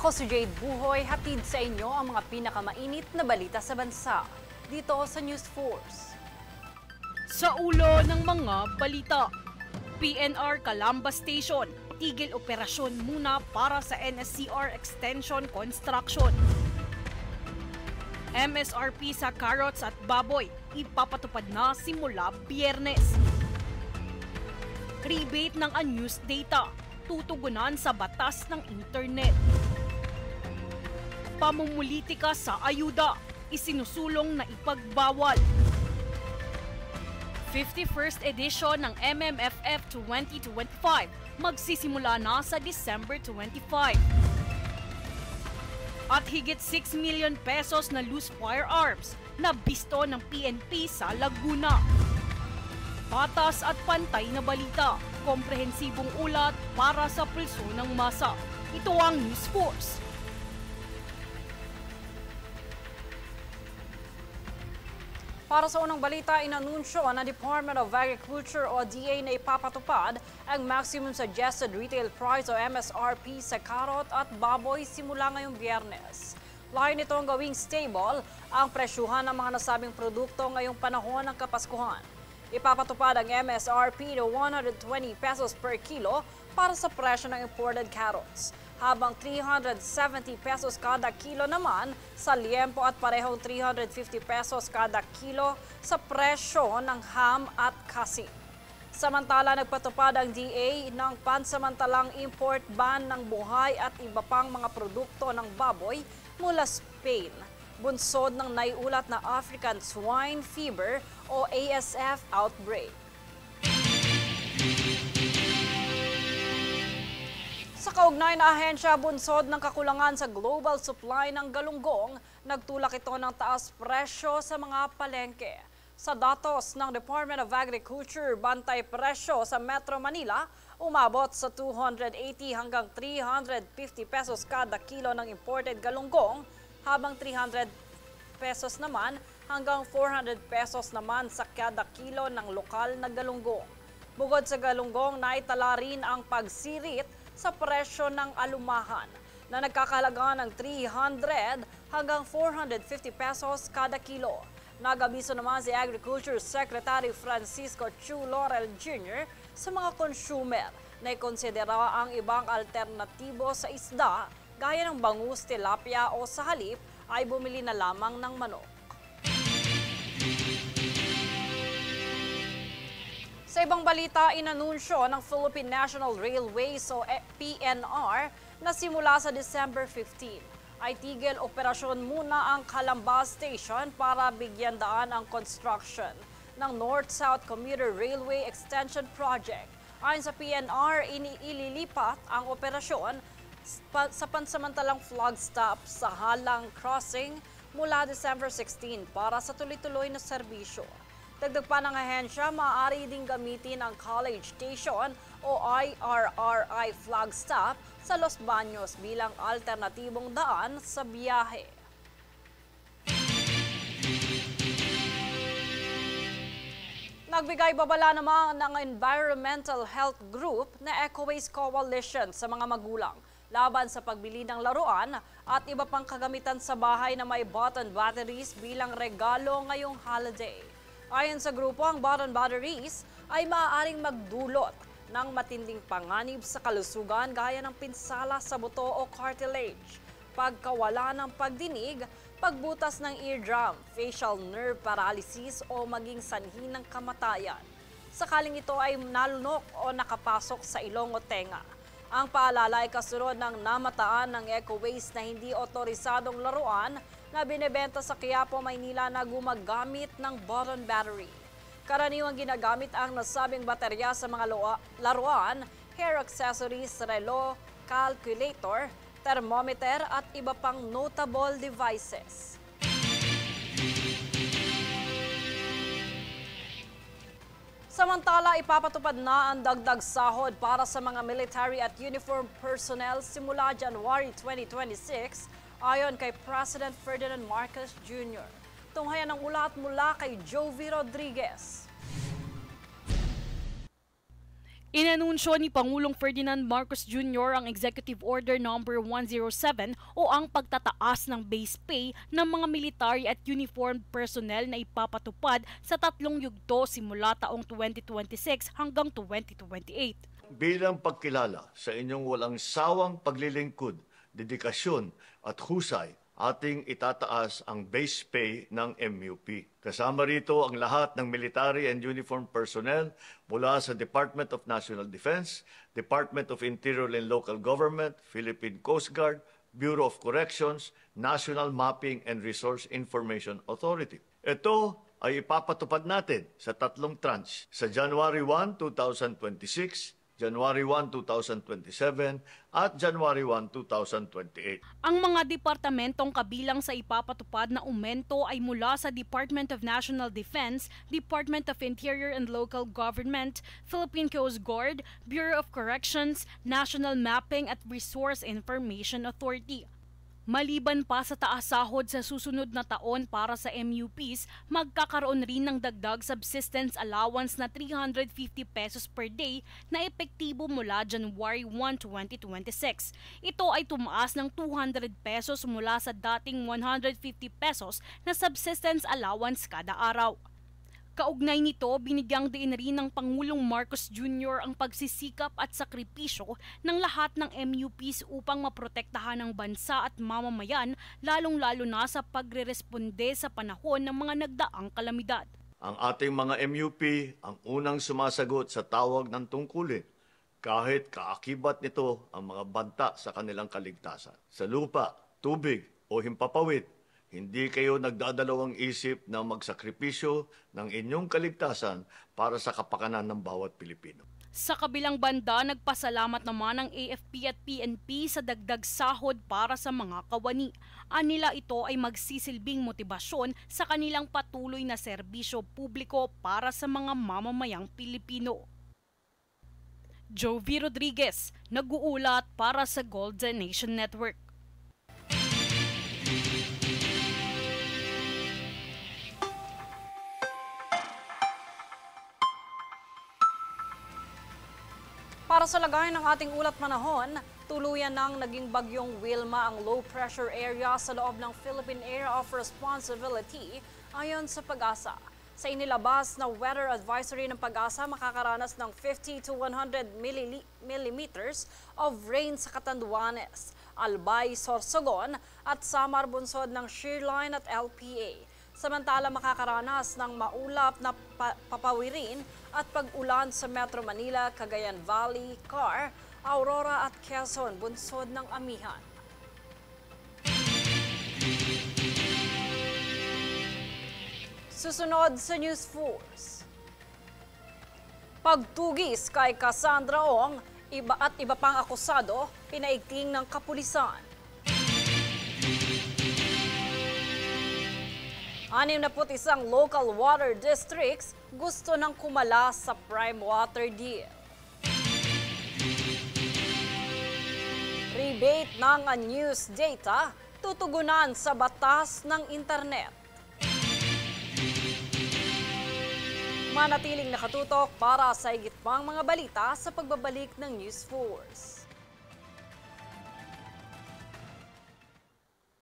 Ako si Jade Buhoy, hatid sa inyo ang mga pinakamainit na balita sa bansa. Dito sa News Force. Sa ulo ng mga balita, PNR Calamba Station, tigil operasyon muna para sa NSCR Extension Construction. MSRP sa carrots at baboy, ipapatupad na simula Biyernes. Rebate ng unused data, tutugunan sa batas ng internet. Pamumulitika sa ayuda, isinusulong na ipagbawal. 51st edition ng MMFF 2025 magsisimula na sa December 25. At higit 6 million pesos na loose firearms na bisto ng PNP sa Laguna. Patas at pantay na balita, komprehensibong ulat para sa pulso ng masa. Ito ang News Force. Para sa unang balita, inanunsyo ng Department of Agriculture o DA na ipapatupad ang Maximum Suggested Retail Price o MSRP sa karot at baboy simula ngayong Biyernes. Layo nitong gawing stable ang presyuhan ng mga nasabing produkto ngayong panahon ng Kapaskuhan. Ipapatupad ang MSRP na 120 pesos per kilo para sa presyo ng imported carrots, habang 370 pesos kada kilo naman sa liempo at parehong 350 pesos kada kilo sa presyo ng ham at kasi. Samantala, nagpatupad ang DA ng pansamantalang import ban ng buhay at iba pang mga produkto ng baboy mula Spain, bunsod ng naiulat na African Swine Fever o ASF outbreak. Sa kaugnay na ahensya, bunsod ng kakulangan sa global supply ng galunggong, nagtulak ito ng taas presyo sa mga palengke. Sa datos ng Department of Agriculture, bantay presyo sa Metro Manila umabot sa 280 hanggang 350 pesos kada kilo ng imported galunggong, habang 300 pesos naman hanggang 400 pesos naman sa kada kilo ng lokal na galunggong. Bukod sa galunggong, naitala rin ang pagsirit sa presyo ng alumahan na nagkakahalaga ng 300 hanggang 450 pesos kada kilo. Nag-abiso naman si Agriculture Secretary Francisco Chu Laurel Jr. sa mga consumer na ikonsidera ang ibang alternatibo sa isda gaya ng bangus, tilapia o sa halip ay bumili na lamang ng manok. Sa ibang balita, inanunsyo ng Philippine National Railways o PNR na simula sa December 15 ay tigil operasyon muna ang Calamba Station para bigyan daan ang construction ng North-South Commuter Railway Extension Project. Ayon sa PNR, ililipat ang operasyon sa pansamantalang flag stop sa Halang Crossing mula December 16 para sa tuloy-tuloy na serbisyo. Dagdag pa ng ahensya, maaari ding gamitin ang College Station o IRRI flag stop sa Los Baños bilang alternatibong daan sa biyahe. Nagbigay babala naman ng Environmental Health Group na Ecowaste Coalition sa mga magulang laban sa pagbili ng laruan at iba pang kagamitan sa bahay na may button batteries bilang regalo ngayong holiday. Ayon sa grupo, ang button batteries ay maaaring magdulot ng matinding panganib sa kalusugan gaya ng pinsala sa buto o cartilage, pagkawala ng pagdinig, pagbutas ng eardrum, facial nerve paralysis o maging sanhi ng kamatayan. Sakaling ito ay nalunok o nakapasok sa ilong o tenga. Ang paalala ay kasunod ng namataan ng Ecowaste na hindi otorisadong laruan na binebenta sa Quiapo, Maynila na gumagamit ng button battery. Karaniwang ginagamit ang nasabing baterya sa mga laruan, hair accessories, relo, calculator, thermometer at iba pang notable devices. Samantala, ipapatupad na ang dagdag sahod para sa mga military at uniform personnel simula January 2026 ayon kay President Ferdinand Marcos Jr. Tunghayan ang ulat mula kay Jovi Rodriguez. Inanunsyo ni Pangulong Ferdinand Marcos Jr. ang Executive Order No. 107 o ang pagtataas ng base pay ng mga military at uniformed personnel na ipapatupad sa 3 yugto simula taong 2026 hanggang 2028. Bilang pagkilala sa inyong walang sawang paglilingkod, dedikasyon at husay, ating itataas ang base pay ng MUP. Kasama rito ang lahat ng military and uniformed personnel mula sa Department of National Defense, Department of Interior and Local Government, Philippine Coast Guard, Bureau of Corrections, National Mapping and Resource Information Authority. Ito ay ipapatupad natin sa 3 tranche sa January 1, 2026, January 1, 2027 at January 1, 2028. Ang mga departamentong kabilang sa ipapatupad na aumento ay mula sa Department of National Defense, Department of Interior and Local Government, Philippine Coast Guard, Bureau of Corrections, National Mapping at Resource Information Authority. Maliban pa sa taas sahod sa susunod na taon para sa MUPs, magkakaroon rin ng dagdag subsistence allowance na 350 pesos per day na epektibo mula January 1, 2026. Ito ay tumaas ng 200 pesos mula sa dating 150 pesos na subsistence allowance kada araw. Kaugnay nito, binigyang diin rin ng Pangulong Marcos Jr. ang pagsisikap at sakripisyo ng lahat ng MUPs upang maprotektahan ang bansa at mamamayan, lalong-lalo na sa pagreresponde sa panahon ng mga nagdaang kalamidad. Ang ating mga MUP ang unang sumasagot sa tawag ng tungkulin, kahit kaakibat nito ang mga banta sa kanilang kaligtasan. Sa lupa, tubig o himpapawid, hindi kayo nagdadalawang isip na magsakripisyo ng inyong kaligtasan para sa kapakanan ng bawat Pilipino. Sa kabilang banda, nagpasalamat naman ang AFP at PNP sa dagdag sahod para sa mga kawani. Anila ito ay magsisilbing motibasyon sa kanilang patuloy na serbisyo publiko para sa mga mamamayang Pilipino. Jovi Rodriguez, nag-uulat para sa Golden Nation Network. Para sa lagay ng ating ulat panahon, tuluyan nang naging bagyong Wilma ang low-pressure area sa loob ng Philippine Area of Responsibility ayon sa Pag-asa. Sa inilabas na weather advisory ng Pag-asa, makakaranas ng 50 to 100 millimeters of rain sa Catanduanes, Albay, Sorsogon at Samar Bunsod ng Shearline at LPA. Samantala makakaranas ng maulap na papawirin at pag-ulan sa Metro Manila, Cagayan Valley, Car, Aurora at Quezon, bunsod ng Amihan. Susunod sa News Force. Pagtugis kay Cassandra Ong at iba pang akusado, pinaigting ng kapulisan. 61 local water districts gusto ng kumala sa prime water deal. Rebate ng news data tutugunan sa batas ng internet. Manatiling nakatutok para sa higit pang mga balita sa pagbabalik ng News Force.